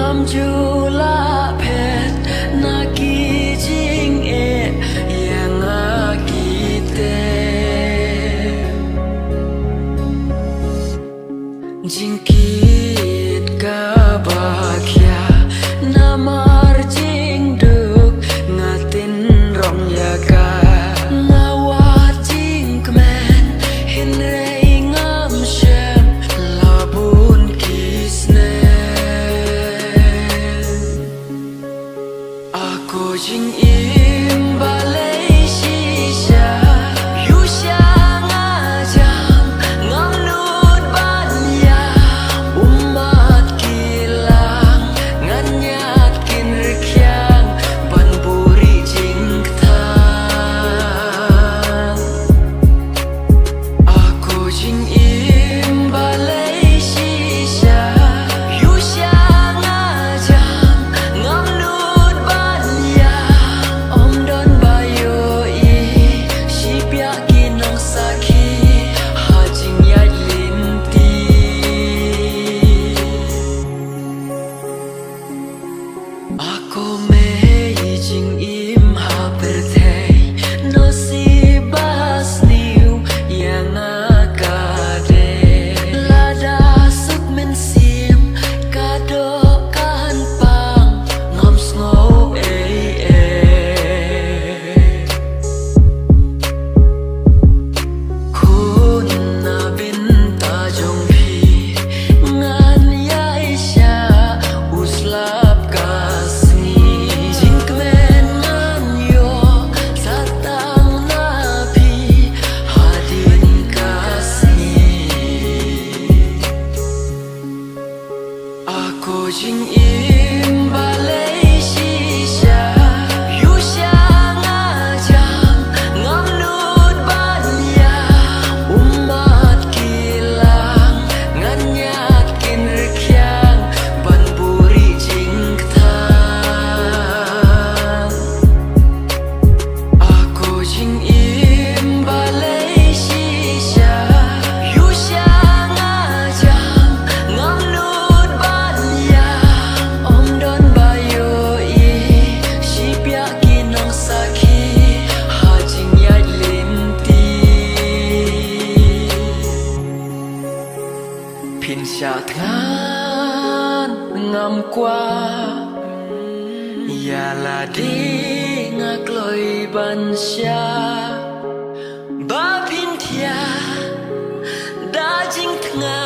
jula pet naki jing yang agite jingkit kabakya namar jing duk ngatin rong yaga ngawat jing kemen hinrei ngam shem labun kisne aku jing im balai shisha yusha ngajam ngam nut banya umat kilang nganyak kin rekyang ban buri jing ktang aku jing im balai shisha yusha ngajam ngam nut banya om don bayo I shipya kinang saki hajing yai linti aku mei jing im hapertei no si bas niu yang akade lada suk men sim kado kan pang ngam snow kun na binta jong phi ngan yai sha uslap kasni jing kmen ngan yo satang na phi hadin kasni aku jing im balai shisha yusha ngajam ngam nut banya umat kilang nganyak kin rekyang ban buri jing ktang aku jing im balai shisha yusha ngajam ngam nut banya om don bayo I shipya kinang saki hajing yai linti pin shat ngan ngam kwa yala di ngakloi ban sha ba pin thia da jing tnga